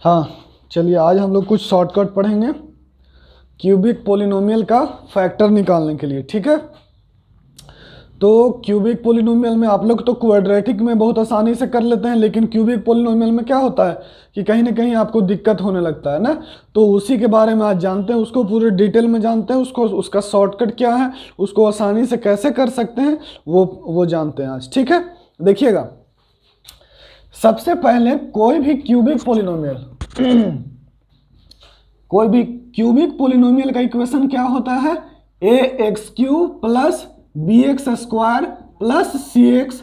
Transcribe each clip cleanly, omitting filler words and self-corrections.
हाँ चलिए आज हम लोग कुछ शॉर्टकट पढ़ेंगे क्यूबिक पोलिनोमियल का फैक्टर निकालने के लिए। ठीक है, तो क्यूबिक पोलिनोमियल में आप लोग तो क्वाड्रेटिक में बहुत आसानी से कर लेते हैं, लेकिन क्यूबिक पोलिनोमियल में क्या होता है कि कहीं ना कहीं आपको दिक्कत होने लगता है ना। तो उसी के बारे में आज जानते हैं, उसको पूरे डिटेल में जानते हैं, उसको उसका शॉर्टकट क्या है, उसको आसानी से कैसे कर सकते हैं वो जानते हैं आज। ठीक है, देखिएगा सबसे पहले कोई भी क्यूबिक पोलिनोमियल का इक्वेशन क्या होता है, a x cube plus b x square plus c x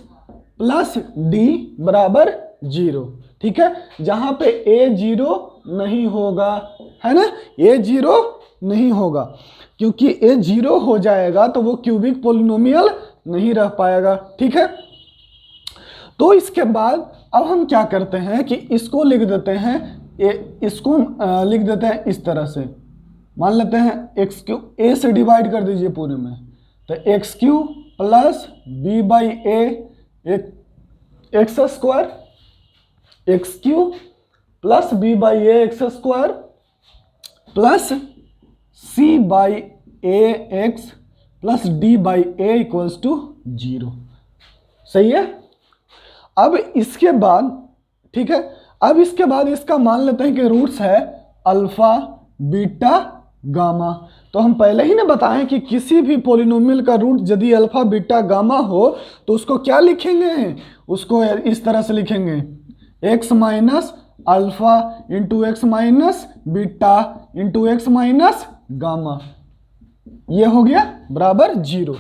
plus d बराबर 0। ठीक है, जहां पे ए 0 नहीं होगा, है ना, ए 0 नहीं होगा, क्योंकि ए 0 हो जाएगा तो वो क्यूबिक पोलिनोमियल नहीं रह पाएगा। ठीक है, तो इसके बाद अब हम क्या करते हैं कि इसको लिख देते हैं, इसको लिख देते हैं इस तरह से, मान लेते हैं एक्स क्यू, ए से डिवाइड कर दीजिए पूरे में, तो x cube plus b by a x square, x cube plus b by a x square plus c by a x plus d by a equals to 0। सही है। अब इसके बाद, ठीक है, अब इसके बाद इसका मान लेते हैं कि रूट्स है अल्फा बीटा गामा। तो हम पहले ही ने बताएं कि किसी भी पोलिनोमियल का रूट यदि अल्फा बीटा गामा हो तो उसको क्या लिखेंगे, उसको इस तरह से लिखेंगे, x minus alpha into x minus beta into x minus gamma, ये हो गया बराबर 0।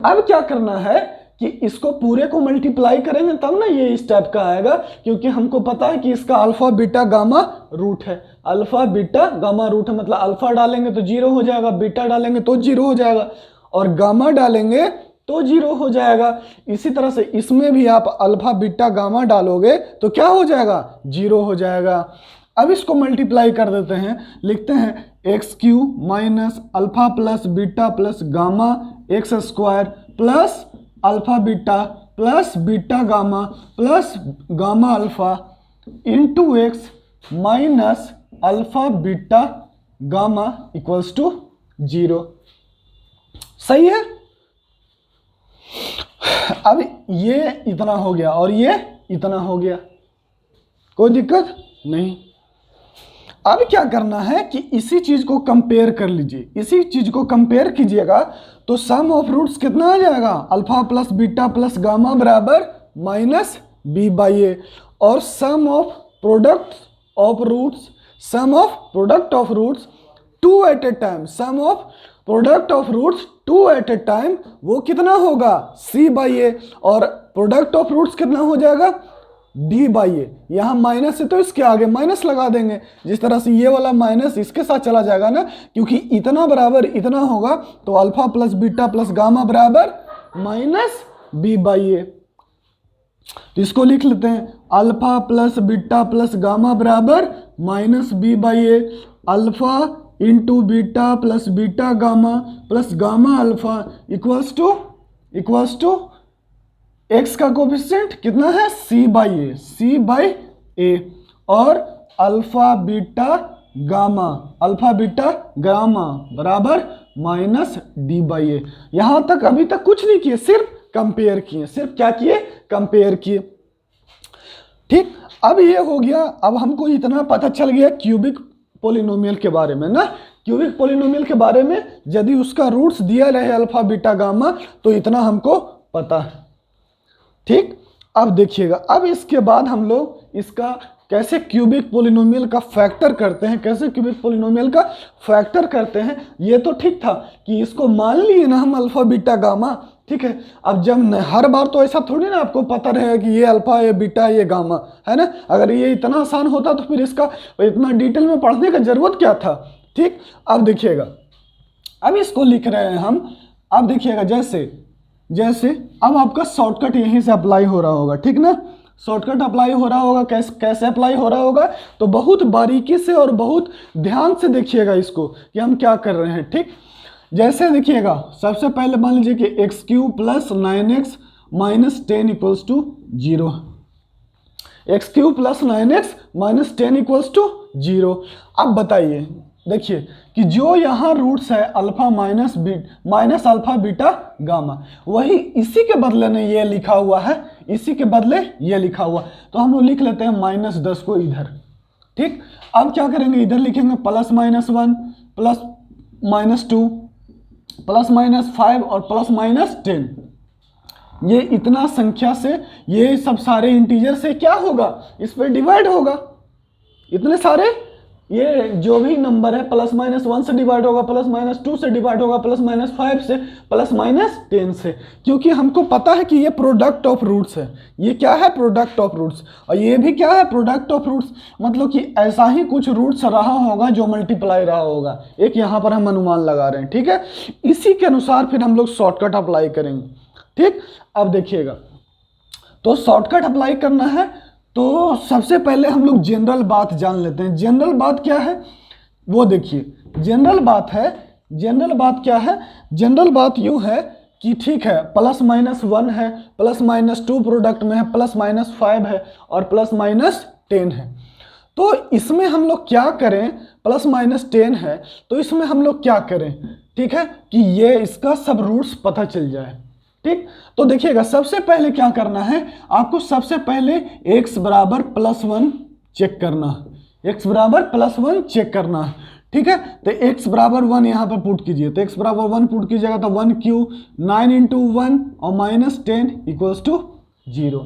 अब क्या करना है कि इसको पूरे को मल्टीप्लाई करेंगे तब ना ये इस टाइप का आएगा, क्योंकि हमको पता है कि इसका अल्फा बीटा गामा रूट है। अल्फा बीटा गामा रूट है, मतलब अल्फा डालेंगे तो 0 हो जाएगा, बीटा डालेंगे तो 0 हो जाएगा, और गामा डालेंगे तो 0 हो जाएगा। इसी तरह से इसमें भी आप अल्फा बीटा गामा डालोगे तो क्या हो जाएगा, 0 हो जाएगा। अब इसको मल्टीप्लाई कर देते हैं, लिखते हैं x cube minus alpha plus beta plus gamma x square plus alpha beta plus beta gamma plus gamma alpha into x minus alpha beta gamma equals to 0। सही है। अब ये इतना हो गया और ये इतना हो गया, कोई दिक्कत नहीं। अब क्या करना है कि इसी चीज को कंपेयर कर लीजिए, इसी चीज को कंपेयर कीजिएगा तो सम ऑफ रूट्स कितना आ जाएगा, alpha plus beta plus gamma बराबर माइनस बी बाई ए, और sum of product of roots, sum of product of roots 2 at a time, sum of product of roots 2 at a time वो कितना होगा, सी by a, और product of roots कितना हो जाएगा, D by ए। यहाँ minus है तो इसके आगे माइनस लगा देंगे, जिस तरह से ये वाला माइनस इसके साथ चला जाएगा ना, क्योंकि इतना बराबर इतना होगा तो alpha plus beta plus gamma बराबर माइनस बी बाई ए। तो इसको लिख लेते हैं, alpha plus beta plus gamma बराबर minus b by a, alpha into beta plus beta gamma plus gamma alpha equals to x का कोफिशिएंट कितना है, सी बाई ए, और अल्फा बीटा गामा बराबर माइनस डी बाई ए। यहां तक अभी तक कुछ नहीं किए, सिर्फ कंपेयर किए, सिर्फ क्या किए, कंपेयर किए। ठीक, अब ये हो गया। अब हमको इतना पता चल गया क्यूबिक पोलिनोमियल के बारे में ना, क्यूबिक पोलिनोमियल के बारे में यदि उसका रूट्स दिया रहे अल्फा बीटा गामा तो इतना हमको पता है। ठीक, अब देखिएगा, अब इसके बाद हम लोग इसका कैसे क्यूबिक पोलिनोमियल का फैक्टर करते हैं, कैसे क्यूबिक पोलिनोमियल का फैक्टर करते हैं। ये तो ठीक था कि इसको मान लिए ना हम अल्फा बीटा गामा, ठीक है। अब जब हर बार तो ऐसा थोड़ी ना आपको पता रहेगा कि ये अल्फा ये बीटा ये गामा, है ना। अगर ये इतना आसान होता तो फिर इसका इतना डिटेल में पढ़ने का जरूरत क्या था। ठीक, अब देखिएगा, अब इसको लिख रहे हैं हम। अब देखिएगा जैसे अब आपका शॉर्टकट यहीं से अप्लाई हो रहा होगा, ठीक ना, शॉर्टकट अप्लाई हो रहा होगा। कैसे अप्लाई हो रहा होगा, तो बहुत बारीकी से और बहुत ध्यान से देखिएगा इसको कि हम क्या कर रहे हैं। ठीक, जैसे देखिएगा, सबसे पहले मान लीजिए कि x cube plus 9x minus 10 equals to 0। X cube plus 9x minus 10 equals to 0। अब बताइए, देखिए कि जो यहाँ रूट्स है alpha minus alpha beta gamma, वही इसी के बदले ने ये लिखा हुआ है, इसी के बदले ये लिखा हुआ, तो हम लोग लिख लेते हैं -10 को इधर। ठीक, अब क्या करेंगे, इधर लिखेंगे +-1 प्लस -2 प्लस -5 और प्लस -10। ये इतना संख्या से, ये सब सारे इंटीजर से क्या होगा, इस पर डिवाइड होगा। इतने सारे ये जो भी नंबर है +-1 से डिवाइड होगा, +-2 से डिवाइड होगा, +-5 से, +-10 से, क्योंकि हमको पता है कि ये प्रोडक्ट ऑफ रूट्स है। ये क्या है, प्रोडक्ट ऑफ रूट्स, और ये भी क्या है, प्रोडक्ट ऑफ रूट्स। मतलब कि ऐसा ही कुछ रूट्स रहा होगा जो मल्टीप्लाई रहा होगा, एक यहाँ पर हम अनुमान लगा रहे हैं। ठीक है, इसी के अनुसार फिर हम लोग शॉर्टकट अप्लाई करेंगे। ठीक, अब देखिएगा, तो शॉर्टकट अप्लाई करना है तो सबसे पहले हम लोग जनरल बात जान लेते हैं। जनरल बात क्या है वो देखिए, जनरल बात क्या है, जनरल बात यूँ है कि ठीक है, +-1 है, +-2 प्रोडक्ट में है, +-5 है और +-10 है। तो इसमें हम लोग क्या करें, +-10 है तो इसमें हम लोग क्या करें, ठीक है, कि ये इसका सब रूट्स पता चल जाए। ठीक, तो देखिएगा सबसे पहले क्या करना है आपको, सबसे पहले x बराबर +1 चेक करना, x बराबर +1 चेक करना। ठीक है, तो x बराबर 1 यहाँ पर पुट कीजिए, तो x बराबर 1 पुट कीजिएगा तो 1 क्यू 9 × 1 और -10 इक्वल्स टू 0।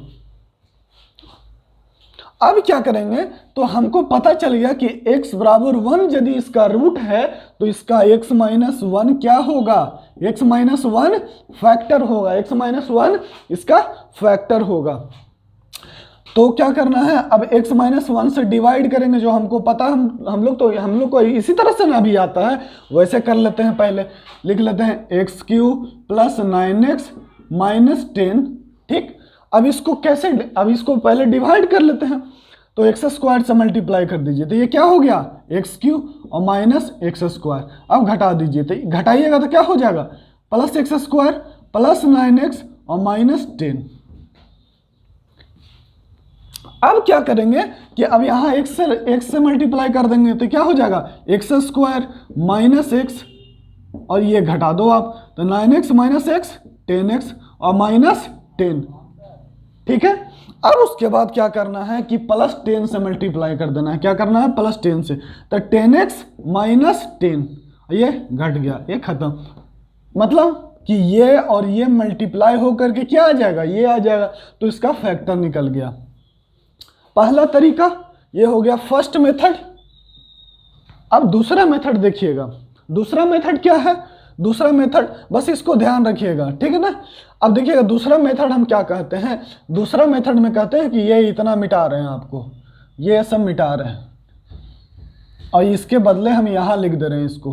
अब क्या करेंगे, तो हमको पता चल गया कि x बराबर 1 यदि इसका रूट है तो इसका x-1 क्या होगा, x-1 फैक्टर होगा, x-1 इसका फैक्टर होगा। तो क्या करना है, अब x-1 से डिवाइड करेंगे, जो हमको पता, हम लोग को इसी तरह से ना भी आता है, वैसे कर लेते हैं। पहले लिख लेते हैं x³ + 9x - 10। ठीक, अब इसको कैसे, अब इसको पहले डिवाइड कर लेते हैं, तो x² से मल्टीप्लाई कर दीजिए, तो ये क्या हो गया, x³ और -x²। अब घटा दीजिए, तो घटाइएगा तो क्या हो जाएगा, +x² + 9x और -10। अब क्या करेंगे कि अब यहाँ x से मल्टीप्लाई कर देंगे, तो क्या हो जाएगा, x² - x और ये घटा दो आप, तो 9x - x 10x और -10। ठीक है, अब उसके बाद क्या करना है कि +10 से मल्टीप्लाई कर देना है। क्या करना है, +10 से, तो 10x - 10, ये घट गया, ये खत्म। मतलब कि ये और ये मल्टीप्लाई होकर के क्या आ जाएगा, ये आ जाएगा, तो इसका फैक्टर निकल गया। पहला तरीका ये हो गया, फर्स्ट मेथड। अब दूसरा मेथड देखिएगा, दूसरा मेथड क्या है, दूसरा मेथड बस इसको ध्यान रखिएगा, ठीक है ना। अब देखिएगा दूसरा मेथड हम क्या कहते हैं, दूसरा मेथड में कहते हैं कि ये इतना मिटा रहे हैं, आपको ये सब मिटा रहे हैं, और इसके बदले हम यहाँ लिख दे रहे हैं इसको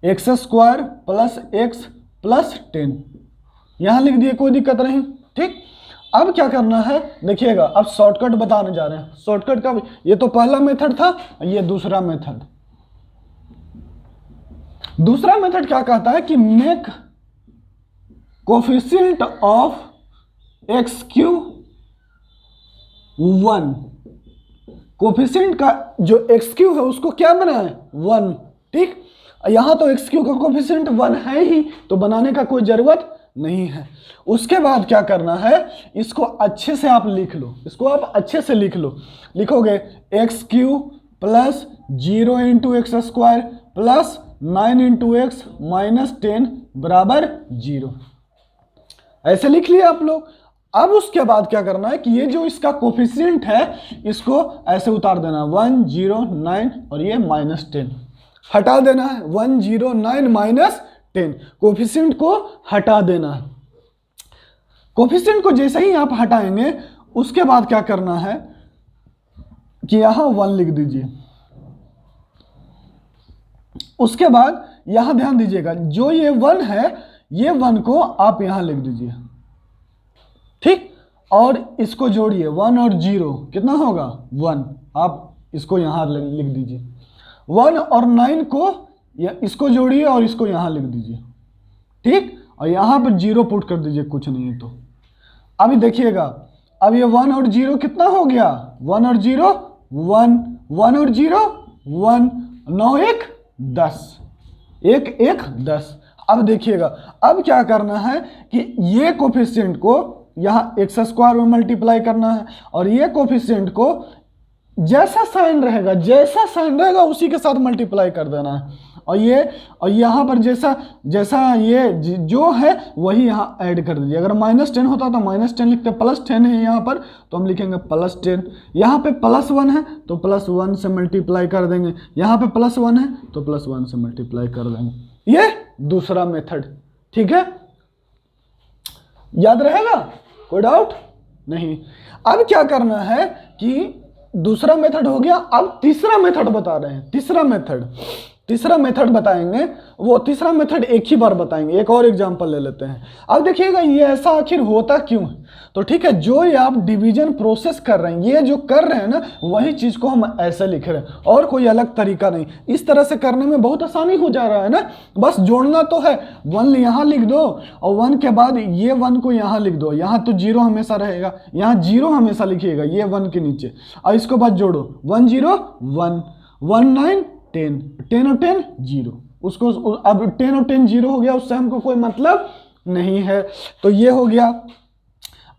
x² + x + 10, यहाँ लिख दिए, कोई दिक्कत नहीं। ठीक, अब क्या करना है देखिएगा, अब शॉर्टकट बताने जा रहे हैं। शॉर्टकट का, ये तो पहला मेथड था, ये दूसरा मेथड। दूसरा मेथड क्या कहता है कि make coefficient of x³ 1, coefficient का जो x³ है उसको क्या बनाए, 1। ठीक, यहां तो x³ का कोफिशिएंट 1 है ही, तो बनाने का कोई जरूरत नहीं है। उसके बाद क्या करना है, इसको अच्छे से आप लिख लो, इसको आप अच्छे से लिख लो। लिखोगे x³ + 0 × x² + 9 × x - 10 बराबर 0, ऐसे लिख लिया आप लोग। अब उसके बाद क्या करना है कि ये जो इसका कोफिशिएंट है इसको ऐसे उतार देना, 1 0 9 और ये -10 हटा देना है, 1 0 9 -10 कोफिशिएंट को हटा देना है। कोफिशिएंट को जैसे ही आप हटाएंगे उसके बाद क्या करना है कि यहां 1 लिख दीजिए। उसके बाद यहां ध्यान दीजिएगा, जो ये 1 है, ये 1 को आप यहां लिख दीजिए। ठीक, और इसको जोड़िए, 1 और 0 कितना होगा, 1, आप इसको यहां लिख दीजिए। 1 और 9 को इसको जोड़िए और इसको यहां लिख दीजिए। ठीक, और यहां पर 0 पुट कर दीजिए, कुछ नहीं है तो। अभी देखिएगा, अब ये 1 और 0 कितना हो गया, 1 और 0 1, 1 और 0 1, 9 1 10, 1 1 10। अब देखिएगा, अब क्या करना है कि ये कोफिशिएंट को यहाँ एक्स स्क्वायर में मल्टीप्लाई करना है और ये कोफिशिएंट को जैसा साइन रहेगा उसी के साथ मल्टीप्लाई कर देना है। और यहाँ पर जैसा ये जो है वही यहाँ ऐड कर दीजिए। अगर -10 होता तो -10 लिखते, +10 है यहाँ पर तो हम लिखेंगे +10। यहाँ पे +1 है तो +1 से मल्टीप्लाई कर देंगे, यहाँ पे +1 है तो +1 से मल्टीप्लाई कर देंगे। ये दूसरा मेथड, ठीक है, याद रहेगा, कोई डाउट नहीं। अब क्या करना है कि दूसरा मेथड हो गया, अब तीसरा मेथड बता रहे हैं। तीसरा मेथड बताएंगे, वो तीसरा मेथड एक ही बार बताएंगे, एक और एग्जांपल ले लेते हैं। अब देखिएगा ये ऐसा आखिर होता क्यों है, तो ठीक है, जो ये आप डिवीजन प्रोसेस कर रहे हैं, ये जो कर रहे हैं ना, वही चीज को हम ऐसे लिख रहे हैं और कोई अलग तरीका नहीं। इस तरह से करने में बहुत आसानी हो जा रहा है ना, बस जोड़ना तो है, 1 यहाँ लिख दो और 1 के बाद ये 1 को यहाँ लिख दो, यहाँ तो 0 हमेशा रहेगा, यहाँ 0 हमेशा लिखिएगा ये 1 के नीचे, और इसको बाद जोड़ो 1 0 1 1 9 10 10 और 10 0, उसको अब 10 और 10 0 हो गया, उससे हमको कोई मतलब नहीं है, तो ये हो गया।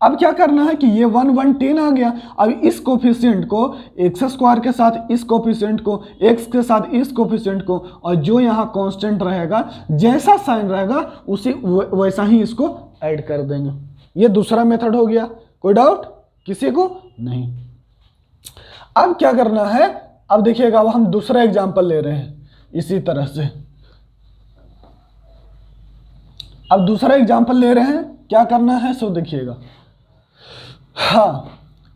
अब क्या करना है कि ये 1 1 10 आ गया, अब इस कोफिशिएंट को एक्स स्क्वायर के साथ इस कोफिशिएंट को, एक्स के साथ इस कोफिशिएंट को, और जो यहाँ कांस्टेंट रहेगा, जैसा साइन रहेगा उसी वैसा ही इसको ऐड कर देंगे। ये दूसरा मेथड हो गया, कोई डाउट किसी को नहीं। अब क्या करना है, अब देखिएगा, अब हम दूसरा एग्जांपल ले रहे हैं इसी तरह से। अब दूसरा एग्जांपल ले रहे हैं, क्या करना है सो देखिएगा। हाँ,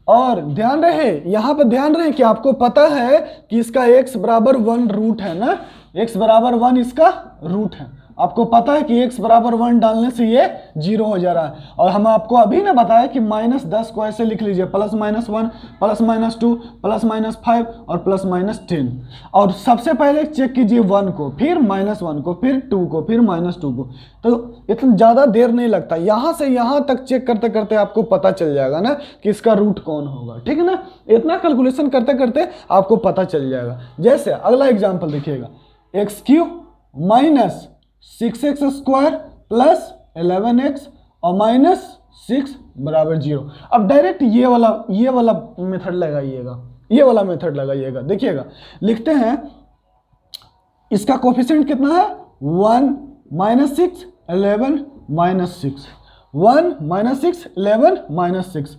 और ध्यान रहे, यहां पर ध्यान रहे कि आपको पता है कि इसका x बराबर 1 रूट है ना, x बराबर 1 इसका रूट है। आपको पता है कि x बराबर 1 डालने से ये 0 हो जा रहा है, और हम आपको अभी ना बताया कि -10 को ऐसे लिख लीजिए, +-1 +-2 +-5 और +-10। और सबसे पहले चेक कीजिए 1 को, फिर -1 को, फिर 2 को, फिर -2 को, तो इतना ज़्यादा देर नहीं लगता, यहाँ से यहाँ तक चेक करते करते आपको पता चल जाएगा ना कि इसका रूट कौन होगा, ठीक है ना। इतना कैलकुलेशन करते करते आपको पता चल जाएगा। जैसे अगला एग्जाम्पल देखिएगा, x³ - 6x² + 11x और -6 = 0। अब डायरेक्ट ये वाला मेथड लगाइएगा, देखिएगा, लिखते हैं, इसका कोफिशिएंट कितना है 1 -6 11 -6 1 -6 11 -6।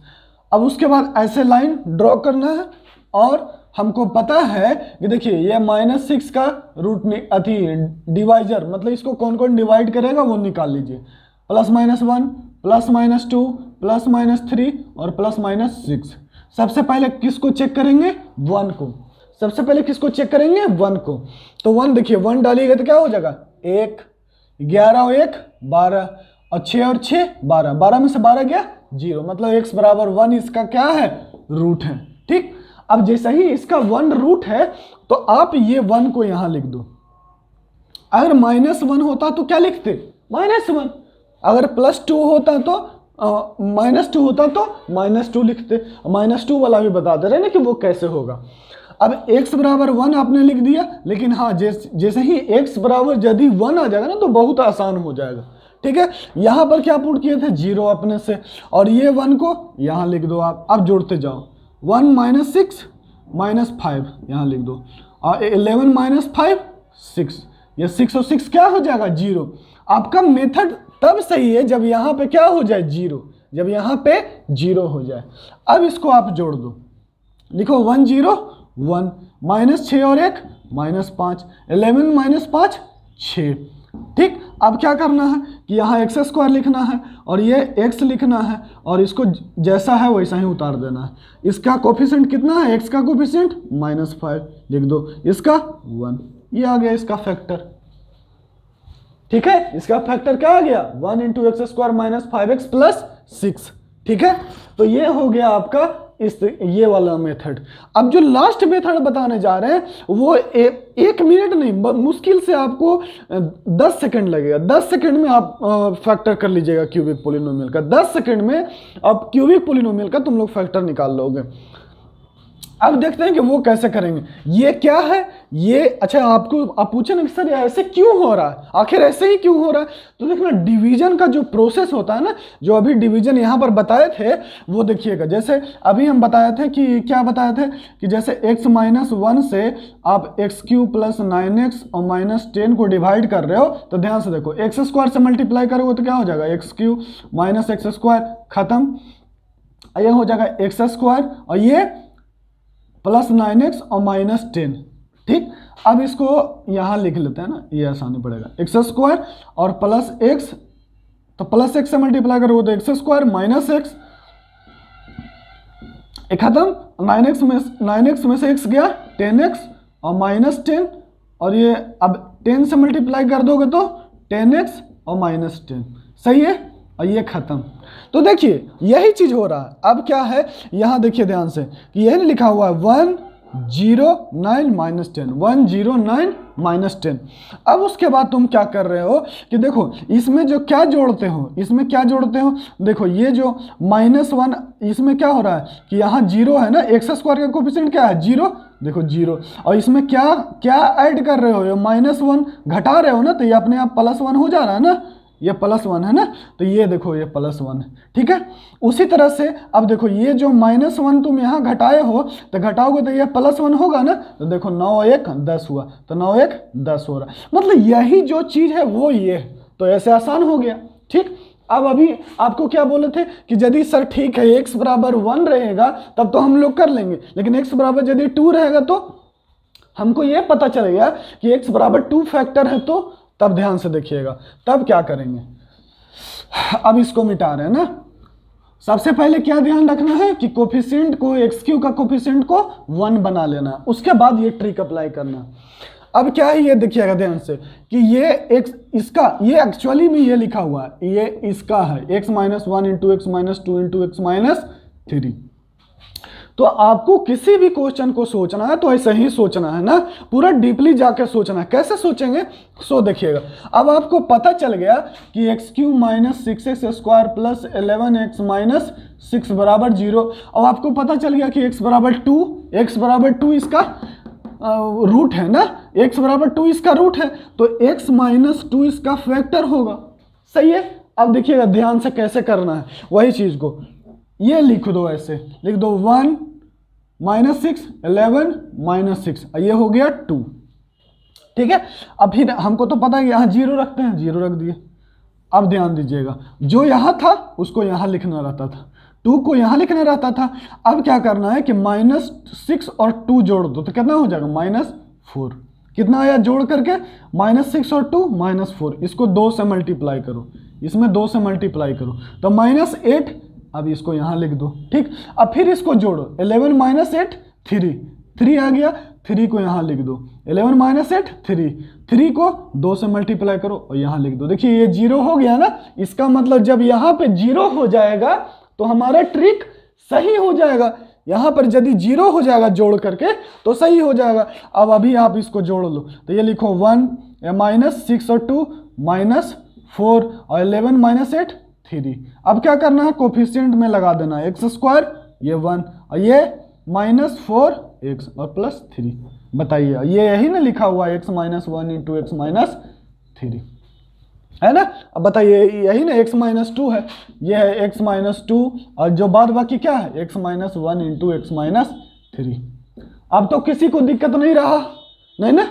अब उसके बाद ऐसे लाइन ड्रॉ करना है, और हमको पता है कि देखिए ये -6 का रूट डिवाइजर, मतलब इसको कौन कौन डिवाइड करेगा वो निकाल लीजिए, +-1 +-2 +-3 और +-6। सबसे पहले किसको चेक करेंगे, 1 को, सबसे पहले किसको चेक करेंगे 1 को। तो 1 देखिए, 1 डालिएगा तो क्या हो जाएगा 1, 11 और 1 12, और 6 और 6 12, 12 में से 12 गया 0, मतलब x बराबर 1 इसका क्या है, रूट है, ठीक। अब जैसे ही इसका 1 रूट है तो आप ये 1 को यहां लिख दो। अगर -1 होता तो क्या लिखते, -1, अगर +2 होता तो -2 होता तो -2 लिखते। -2 वाला भी बता दे रहे हैं ना कि वो कैसे होगा। अब x बराबर 1 आपने लिख दिया, लेकिन हाँ जैसे ही x बराबर यदि 1 आ जाएगा ना तो बहुत आसान हो जाएगा, ठीक है। यहाँ पर क्या पुट किए थे 0 अपने से, और ये 1 को यहाँ लिख दो आप। अब जोड़ते जाओ, 1 -6 -5 यहाँ लिख दो, और 11 -5 6, ये 6 और 6 क्या हो जाएगा 0। आपका मेथड तब सही है जब यहाँ पे क्या हो जाए 0, जब यहाँ पे 0 हो जाए। अब इसको आप जोड़ दो, लिखो 1 0 1 -6 और 1 -5, 11 -5 6, ठीक। अब क्या करना है कि यहाँ x² लिखना है और ये x लिखना है, और इसको जैसा है वैसा ही उतार देना है। इसका कोफिशिएंट कितना है, x का कोफिशिएंट -5 लिख दो, इसका 1, ये आ गया इसका फैक्टर, ठीक है। इसका फैक्टर क्या आ गया 1 × x² - 5x + 6, ठीक है। तो ये हो गया आपका इस ये वाला मेथड। अब जो लास्ट मेथड बताने जा रहे हैं वो एक मिनट नहीं, मुश्किल से आपको 10 सेकंड लगेगा। 10 सेकंड में आप फैक्टर कर लीजिएगा क्यूबिक पोलिनोमियल का। 10 सेकंड में आप क्यूबिक पोलिनोमियल का तुम लोग फैक्टर निकाल लोगे। अब देखते हैं कि वो कैसे करेंगे। ये क्या है, ये अच्छा आप पूछे ना कि सर ऐसे क्यों हो रहा है, आखिर ऐसे ही क्यों हो रहा है। तो देखना डिवीजन का जो प्रोसेस होता है ना, जो अभी डिवीजन यहाँ पर बताए थे वो देखिएगा। जैसे अभी हम बताए थे कि क्या बताए थे कि जैसे x-1 से आप x³ + 9x और -10 को डिवाइड कर रहे हो, तो ध्यान से देखो x² से मल्टीप्लाई करोगे तो क्या हो जाएगा, x³ - x², खत्म। ये हो जाएगा x² और ये +9x और -10, ठीक। अब इसको यहां लिख लेते हैं ना, ये आसानी पड़ेगा। x² और +x, तो +x से मल्टीप्लाई करोगे तो x² -x, खत्म। 9x में से x गया 10x और -10, और ये अब 10 से मल्टीप्लाई कर दोगे तो 10x और -10, सही है, और ये खत्म। तो देखिए यही चीज हो रहा है। अब क्या है, यहां देखिए ध्यान से कि यही लिखा हुआ है 109 - 10, 109 - 10। अब उसके बाद तुम क्या कर रहे हो कि देखो इसमें जो क्या जोड़ते हो, इसमें क्या जोड़ते हो, देखो ये जो -1, इसमें क्या हो रहा है कि यहाँ 0 है ना, x² का कोफिशिएंट क्या है 0, देखो 0, और इसमें क्या क्या ऐड कर रहे हो, ये -1 घटा रहे हो ना, तो ये अपने आप +1 हो जा रहा है ना, ये +1 है ना, तो ये देखो ये +1 है, ठीक है। उसी तरह से अब देखो ये जो -1 तुम यहाँ घटाए हो, तो घटाओगे तो ये +1 होगा ना, तो देखो 9 और 1 10 हुआ, तो 9 और 1 10 हो रहा, मतलब यही जो चीज है वो ये, तो ऐसे आसान हो गया, ठीक। अब अभी आपको क्या बोले थे कि यदि सर ठीक है x = 1 रहेगा तब तो हम लोग कर लेंगे, लेकिन x = यदि 2 रहेगा तो हमको ये पता चलेगा कि x = 2 फैक्टर है, तो तब ध्यान से देखिएगा तब क्या करेंगे। अब इसको मिटा रहे हैं ना, सबसे पहले क्या ध्यान रखना है कि कोफिशिएंट को x³ का कोफिशिएंट को 1 बना लेना, उसके बाद ये ट्रिक अप्लाई करना। अब क्या है ये देखिएगा ध्यान से कि ये x इसका, ये एक्चुअली में ये लिखा हुआ है, ये इसका है x - 1 × x - 2 × x - 3। तो आपको किसी भी क्वेश्चन को सोचना है तो ऐसे ही सोचना है ना, पूरा डीपली जाकर सोचना है। कैसे सोचेंगे, सो देखिएगा। अब आपको पता चल गया कि x³ - 6x² + 11x - 6 = 0, और आपको पता चल गया कि x = 2 इसका रूट है ना, x = 2 इसका रूट है, तो x - 2 इसका फैक्टर होगा, सही है। अब देखिएगा ध्यान से कैसे करना है, वही चीज को ये लिख दो, ऐसे लिख दो 1 - 6 11 - 6, ये हो गया 2, ठीक है। अब फिर हमको तो पता है कि यहाँ 0 रखते हैं, 0 रख दिए। अब ध्यान दीजिएगा, जो यहाँ था उसको यहाँ लिखना रहता था, 2 को यहाँ लिखना रहता था। अब क्या करना है कि -6 और 2 जोड़ दो तो कितना हो जाएगा -4, कितना आया जोड़ करके -6 और 2 -4, इसको 2 से मल्टीप्लाई करो, इसमें 2 से मल्टीप्लाई करो तो -8, अब इसको यहाँ लिख दो, ठीक। अब फिर इसको जोड़ो 11 - 8 3 आ गया, 3 को यहाँ लिख दो, 11 - 8 3 को 2 से मल्टीप्लाई करो और यहाँ लिख दो। देखिए ये 0 हो गया ना, इसका मतलब जब यहाँ पे 0 हो जाएगा तो हमारा ट्रिक सही हो जाएगा। यहाँ पर यदि 0 हो जाएगा जोड़ करके तो सही हो जाएगा। अब अभी आप इसको जोड़ लो तो ये लिखो 1 -6 और 2 -4 और 11 - 8 3। अब क्या करना है, कोफिशिएंट में लगा देना है, x² ये 1 और ये -4x और +3। बताइए ये यही ना लिखा हुआ है x - 1 × x - 3, है ना। अब बताइए यही ना x - 2 है, ये है x - 2 और जो बाद बाकी क्या है x - 1 × x - 3। अब तो किसी को दिक्कत नहीं रहा, नहीं ना,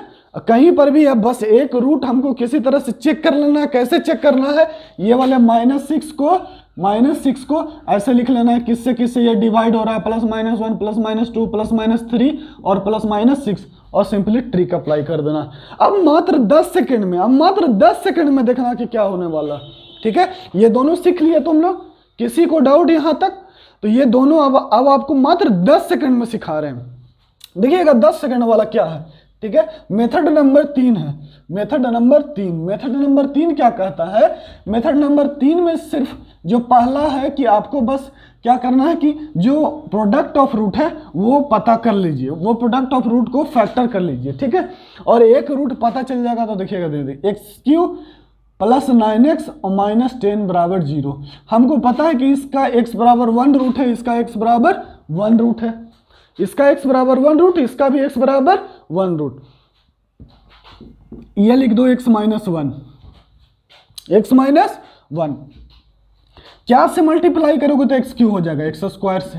कहीं पर भी। अब बस एक रूट हमको किसी तरह से चेक कर लेना है। कैसे चेक करना है, ये वाले -6 को ऐसे लिख लेना है, किससे किससे ये डिवाइड हो रहा है, +-1 +-2 +-3 और +-6, और सिंपली ट्रिक अप्लाई कर देना। अब मात्र 10 सेकंड में, अब मात्र 10 सेकंड में देखना कि क्या होने वाला, ठीक है। ये दोनों सीख लिए तुम लोग, किसी को डाउट यहां तक, तो ये दोनों अब आपको मात्र 10 सेकंड में सिखा रहे हैं। देखिएगा 10 सेकंड वाला क्या है, ठीक है। मेथड नंबर 3 है, मेथड नंबर 3 क्या कहता है, मेथड नंबर 3 में सिर्फ जो पहला है कि आपको बस क्या करना है कि जो प्रोडक्ट ऑफ रूट है वो पता कर लीजिए, वो प्रोडक्ट ऑफ रूट को फैक्टर कर लीजिए, ठीक है। और एक रूट पता चल जाएगा तो देखिएगा दे x³ प्लस 9x और माइनस 10 बराबर 0। हमको पता है कि इसका x बराबर 1 रूट है, इसका x बराबर 1 रूट है, इसका x बराबर 1 रूट, इसका भी x बराबर 1 रूट। ये लिख दो x माइनस 1, x माइनस 1 क्या से मल्टीप्लाई करोगे तो x³ हो जाएगा x² से,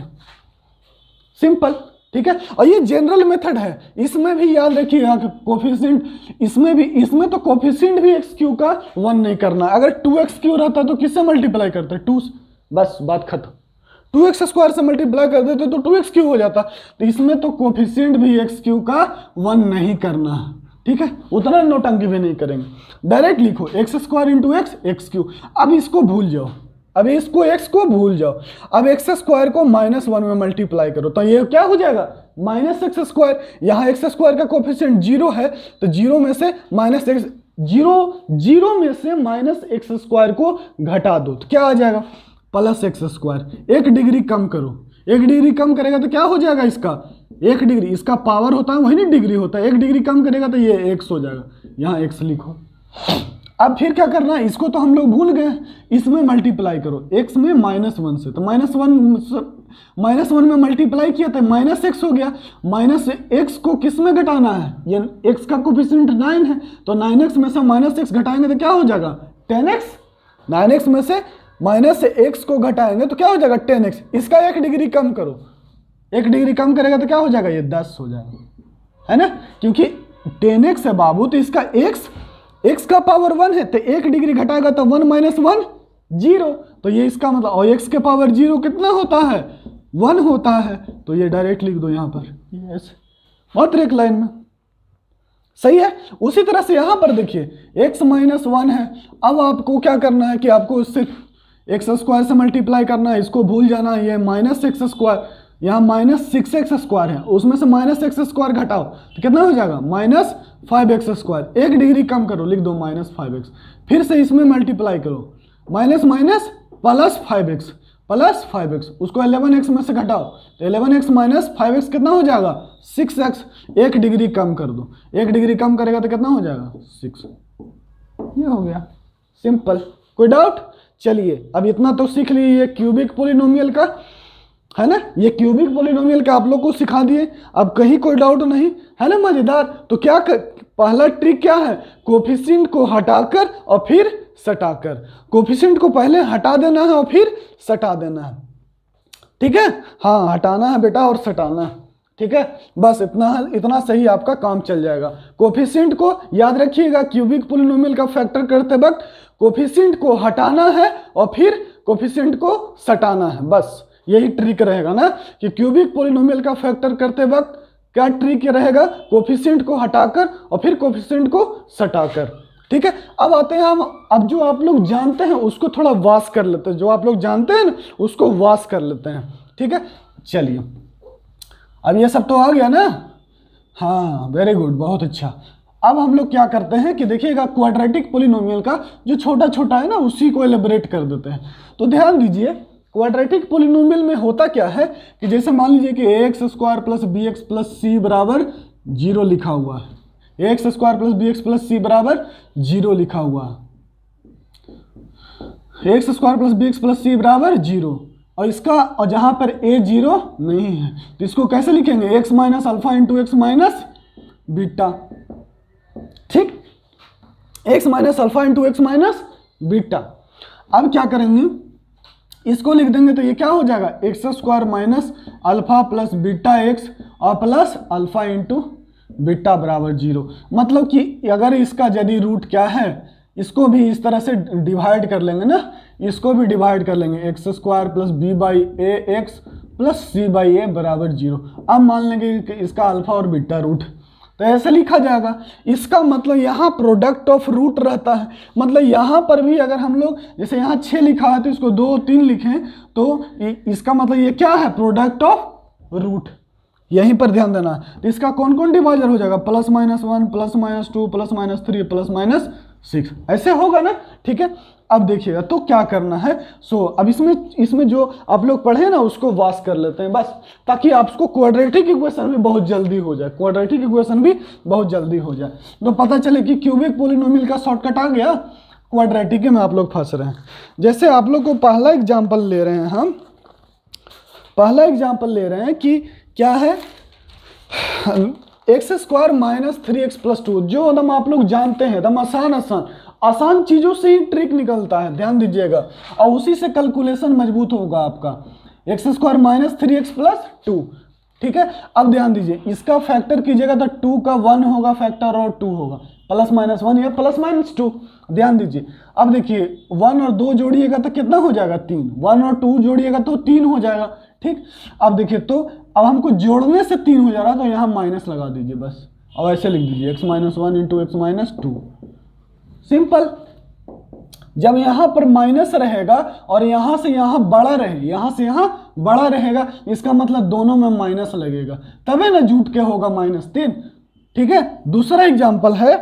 सिंपल, ठीक है। और ये जनरल मेथड है, इसमें भी याद रखिएगा कि कोफिशिएंट, इसमें तो कोफिशिएंट भी x³ का 1 नहीं करना। अगर 2x³ रहता तो किससे मल्टीप्लाई करते, 2, बस बात खत्म। 2x² से मल्टीप्लाई कर देते तो 2x³ हो जाता। तो इसमें तो कोफिशिएंट भी x³ का 1 नहीं करना है, ठीक है, उतना नोटंकी भी नहीं करेंगे। डायरेक्ट लिखो x² इंटू x³ अब इसको भूल जाओ, अब इसको x को भूल जाओ। अब x² को -1 में मल्टीप्लाई करो तो ये क्या हो जाएगा, -x²। यहाँ x² का कोफिशिएंट 0 है तो 0 में से जीरो में से -x² को घटा दो तो क्या आ जाएगा, +x²। 1 डिग्री कम करो, 1 डिग्री कम करेगा तो क्या हो जाएगा, इसका 1 डिग्री, इसका पावर होता है वही नहीं डिग्री होता है, 1 डिग्री कम करेगा तो ये x हो जाएगा, यहाँ x लिखो। अब फिर क्या करना है, इसको तो हम लोग भूल गए, इसमें मल्टीप्लाई करो, x में -1 से, तो -1 में मल्टीप्लाई किया तो -x हो गया। -x को किस में घटाना है, ये x का कोफिशिएंट 9 है तो 9x में से -x घटाएंगे तो क्या हो जाएगा, 10x। 9x में से -x को घटाएंगे तो क्या हो जाएगा, 10x। इसका 1 डिग्री कम करो, 1 डिग्री कम करेगा तो क्या हो जाएगा, ये 10 हो जाएगा, है ना, क्योंकि 10x है बाबू, तो इसका x का पावर 1 है तो 1 डिग्री घटाएगा तो 1 - 1 0, तो ये इसका मतलब, और x के पावर 0 कितना होता है, 1 होता है, तो ये डायरेक्ट लिख दो यहाँ पर, यस, मात्र एक लाइन में, सही है। उसी तरह से यहाँ पर देखिए x - 1 है, अब आपको क्या करना है कि आपको इससे x² से मल्टीप्लाई करना है, इसको भूल जाना है, ये -x², यहाँ -6x² है, उसमें से -x² घटाओ तो कितना हो जाएगा, -5x²। 1 डिग्री कम करो, लिख दो -5x, फिर से इसमें मल्टीप्लाई करो, प्लस 5x, उसको 11x में से घटाओ तो 11x - 5x कितना हो जाएगा, 6x। 1 डिग्री कम कर दो, 1 डिग्री कम करेगा तो कितना हो जाएगा, 6। ये हो गया, सिंपल, कोई डाउट। चलिए अब इतना तो सीख लिए क्यूबिक पॉलिनोमियल का, है ना, ये क्यूबिक पॉलिनोमियल का आप लोग को सिखा दिए, अब कहीं कोई डाउट नहीं, है ना, मजेदार। तो क्या पहला ट्रिक क्या है, कोफिशिएंट को हटाकर और फिर सटाकर, कोफिशिएंट को पहले हटा देना है और फिर सटा देना है, ठीक है, हाँ हटाना है बेटा और सटाना है, ठीक है, बस इतना सही आपका काम चल जाएगा। कोफिशिएंट को याद रखिएगा, क्यूबिक पॉलिनोमियल का फैक्टर करते वक्त कोफिशिएंट को हटाना है और फिर कोफिशिएंट को सटाना है, बस यही ट्रिक रहेगा ना, कि क्यूबिक पॉलिनोमियल का फैक्टर करते वक्त क्या ट्रिक रहेगा, कोफिशिएंट को हटाकर और फिर कोफिशिएंट को सटाकर, ठीक है। अब आते हैं हम, अब जो आप लोग जानते हैं उसको थोड़ा वाश कर लेते हैं, जो आप लोग जानते हैं ना उसको वाश कर लेते हैं, ठीक है। चलिए अब ये सब तो आ गया ना, हाँ वेरी गुड, बहुत अच्छा। अब हम लोग क्या करते हैं कि देखिएगा क्वाड्रेटिक पॉलिनोमियल का जो छोटा छोटा है ना उसी को एलिब्रेट कर देते हैं। तो ध्यान दीजिए, क्वाड्रेटिक पॉलिनोमियल में होता क्या है कि जैसे मान लीजिए कि ax² plus bx plus c बराबर 0 लिखा हुआ है, ax² plus bx plus c बराबर 0 लिखा हुआ है, ax² plus bx plus c बराबर 0, और इसका, और जहां पर a 0 नहीं है तो इसको कैसे लिखेंगे, x minus alpha into x minus beta, ठीक, x minus alpha into x minus beta. अब क्या करेंगे, इसको लिख देंगे तो ये क्या हो जाएगा, x² minus alpha plus beta x और प्लस अल्फा इंटू बीटा बराबर 0। मतलब कि अगर इसका यदि रूट क्या है, इसको भी इस तरह से डिवाइड कर लेंगे ना, इसको भी डिवाइड कर लेंगे, x² plus b by a x plus c by a बराबर 0। अब मान लेंगे कि इसका अल्फा और बीटा रूट, तो ऐसे लिखा जाएगा। इसका मतलब यहाँ प्रोडक्ट ऑफ रूट रहता है, मतलब यहाँ पर भी अगर हम लोग जैसे यहाँ 6 लिखा है तो इसको 2 3 लिखें तो इसका मतलब ये क्या है, प्रोडक्ट ऑफ रूट, यहीं पर ध्यान देना। तो इसका कौन कौन डिवाइजर हो जाएगा, +-1 +-2 +-3 +-4 6 ऐसे होगा ना, ठीक है। अब देखिएगा तो क्या करना है। अब इसमें जो आप लोग पढ़े ना उसको वाश कर लेते हैं बस, ताकि आपको क्वाड्रेटिक इक्वेशन भी बहुत जल्दी हो जाए, क्वाड्रेटिक इक्वेशन भी बहुत जल्दी हो जाए, तो पता चले कि क्यूबिक पोलिनोमियल का शॉर्टकट आ गया, क्वाड्रेटिक में आप लोग फंस रहे हैं। जैसे आप लोग को पहला एग्जाम्पल ले रहे हैं, हम पहला एग्जाम्पल ले रहे हैं कि क्या है, x² माइनस 3x प्लस 2, जो एकदम आप लोग जानते हैं, एकदम आसान चीजों से ही ट्रिक निकलता है, ध्यान दीजिएगा, और उसी से कैलकुलेशन मजबूत होगा आपका। x² माइनस 3x प्लस 2, ठीक है। अब ध्यान दीजिए, इसका फैक्टर कीजिएगा तो 2 का 1 होगा फैक्टर और 2 होगा, प्लस माइनस 1 या प्लस माइनस 2, ध्यान दीजिए। अब देखिए 1 और 2 जोड़िएगा तो कितना हो जाएगा 3, 1 और 2 जोड़िएगा तो 3 हो जाएगा, ठीक। अब देखिए तो अब हमको जोड़ने से 3 हो जा रहा है, तो यहाँ माइनस लगा दीजिए बस, और ऐसे लिख दीजिए x minus 1 into x minus 2, simple. जब यहाँ पर माइनस रहेगा और यहाँ से यहाँ बड़ा रहे, यहाँ से यहाँ बड़ा रहेगा, इसका मतलब दोनों में माइनस लगेगा, तभी ना जुट के होगा -3, ठीक है। दूसरा एग्जाम्पल है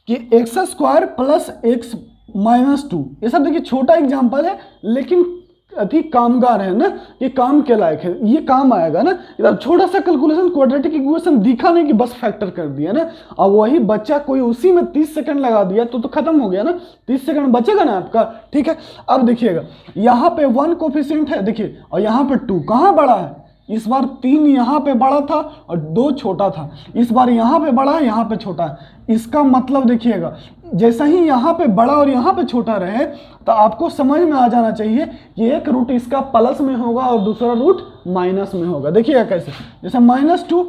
कि x² प्लस x माइनस 2, ये सब देखिए छोटा एग्जाम्पल है, लेकिन अधिक कामगार है ना, ये काम के लायक है, ये काम आएगा ना। इधर छोटा सा कैलकुलेशन, क्वाड्रेटिक इक्वेशन दिखा नहीं कि बस फैक्टर कर दिया ना, और वही बच्चा कोई उसी में 30 सेकंड लगा दिया तो खत्म हो गया ना, 30 सेकंड बचेगा ना आपका, ठीक है। अब देखिएगा यहाँ पे 1 कोफिशिएंट है, देखिए, और यहाँ पे 2 कहाँ बड़ा है, इस बार 3 यहाँ पे बड़ा था और 2 छोटा था, इस बार यहाँ पे बड़ा है, यहाँ पे छोटा है। इसका मतलब देखिएगा, जैसा ही यहाँ पे बड़ा और यहाँ पे छोटा रहे, तो आपको समझ में आ जाना चाहिए कि एक रूट इसका प्लस में होगा और दूसरा रूट माइनस में होगा। देखिएगा कैसे, जैसे -2,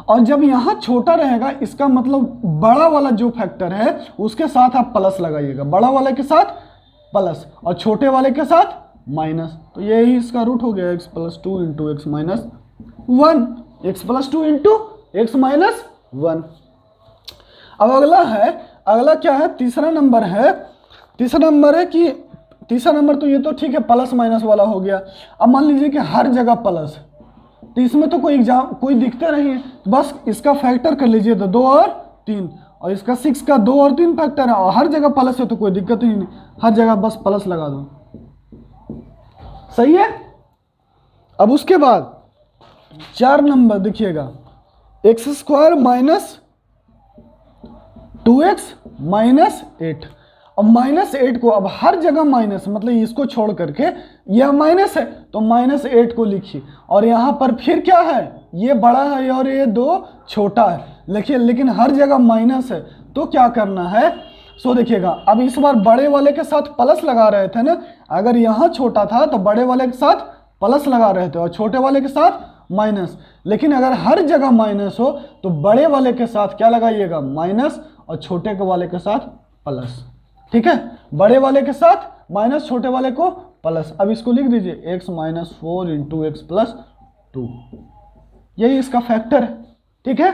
और जब यहाँ छोटा रहेगा, इसका मतलब बड़ा वाला जो फैक्टर है उसके साथ आप प्लस लगाइएगा, बड़ा वाले के साथ प्लस और छोटे वाले के साथ माइनस, तो यही इसका रूट हो गया x plus 2 into x minus 1, x plus 2 into x minus 1। अब अगला क्या है, तीसरा नंबर है कि तीसरा नंबर तो ये तो ठीक है, प्लस माइनस वाला हो गया। अब मान लीजिए कि हर जगह प्लस, तो इसमें तो कोई दिखते नहीं है, बस इसका फैक्टर कर लीजिए तो 2 और 3, और इसका 6 का 2 और 3 फैक्टर है, और हर जगह प्लस है तो कोई दिक्कत ही नहीं, हर जगह बस प्लस लगा दो, सही है। अब उसके बाद 4 नंबर देखिएगा, x² माइनस 2x माइनस 8, अब -8 को, अब हर जगह माइनस, मतलब इसको छोड़ करके यह माइनस है तो -8 को लिखिए, और यहाँ पर फिर क्या है, ये बड़ा है और ये 2 छोटा है, लिखिए, लेकिन हर जगह माइनस है, तो क्या करना है। देखिएगा, अब इस बार बड़े वाले के साथ प्लस लगा रहे थे ना, अगर यहाँ छोटा था तो बड़े वाले के साथ प्लस लगा रहे थे और छोटे वाले के साथ माइनस, लेकिन अगर हर जगह माइनस हो तो बड़े वाले के साथ क्या लगाइएगा, माइनस, और छोटे के वाले के साथ प्लस, ठीक है। बड़े वाले के साथ माइनस, छोटे वाले को प्लस। अब इसको लिख दीजिए x minus 4 into x plus 2, यही इसका फैक्टर है, ठीक है।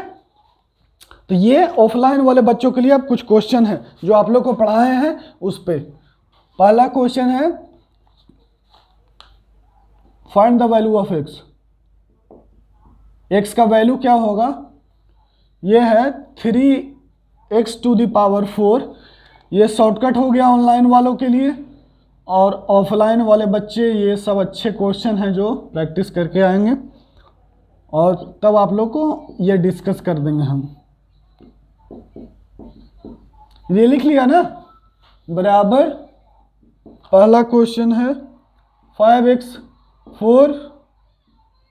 तो ये ऑफलाइन वाले बच्चों के लिए अब कुछ क्वेश्चन है जो आप लोग को पढ़ाए हैं उस पे। पहला क्वेश्चन है, find the value of x, x का वैल्यू क्या होगा, ये है 3x टू द पावर 4। ये शॉर्टकट हो गया ऑनलाइन वालों के लिए, और ऑफलाइन वाले बच्चे ये सब अच्छे क्वेश्चन हैं जो प्रैक्टिस करके आएंगे, और तब आप लोग को ये डिस्कस कर देंगे हम। ये लिख लिया ना, बराबर पहला क्वेश्चन है 5x4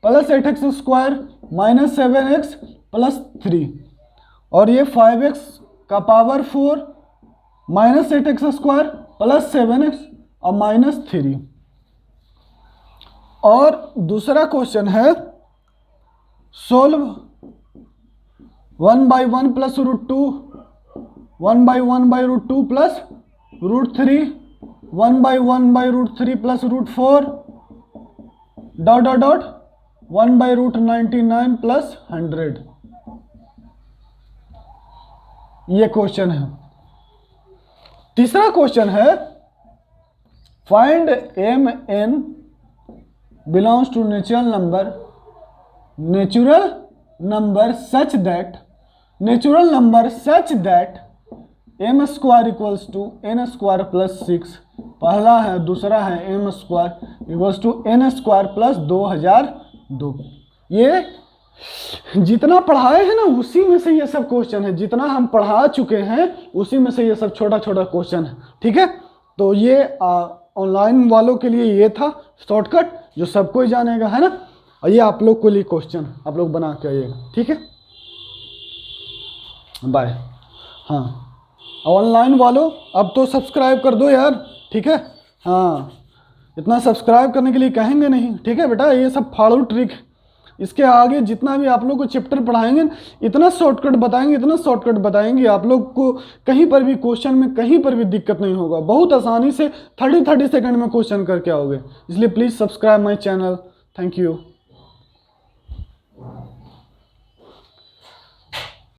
plus 8x² minus 7x plus 3, और ये 5x का power 4 minus 8x² plus 7x और माइनस 3। और दूसरा क्वेश्चन है, solve 1/1 plus √2, 1/1/√2 plus √3, 1/1/√3 plus √4, dot dot dot 1/√99 plus 100। ये क्वेश्चन है। तीसरा क्वेश्चन है, find mn belongs to natural number such that m square equals to n square plus 6, पहला है, दूसरा है m square equals to n square plus 2002। ये जितना पढ़ाए हैं ना उसी में से ये सब क्वेश्चन है, जितना हम पढ़ा चुके हैं उसी में से ये सब छोटा छोटा क्वेश्चन है। ठीक है, तो ये ऑनलाइन वालों के लिए ये था शॉर्टकट जो सबको ही जानेगा, है ना। और ये आप लोग के लिए क्वेश्चन आप लोग बना के आइएगा। ठीक है, बाय। हाँ, ऑनलाइन वालों अब तो सब्सक्राइब कर दो यार। ठीक है, हाँ, इतना सब्सक्राइब करने के लिए कहेंगे नहीं। ठीक है बेटा, ये सब फाड़ू ट्रिक, इसके आगे जितना भी आप लोग को चैप्टर पढ़ाएंगे इतना शॉर्टकट बताएंगे, इतना शॉर्टकट बताएंगे आप लोग को कहीं पर भी क्वेश्चन में कहीं पर भी दिक्कत नहीं होगा। बहुत आसानी से 30 सेकंड में क्वेश्चन करके आओगे। इसलिए please subscribe my channel. Thank you.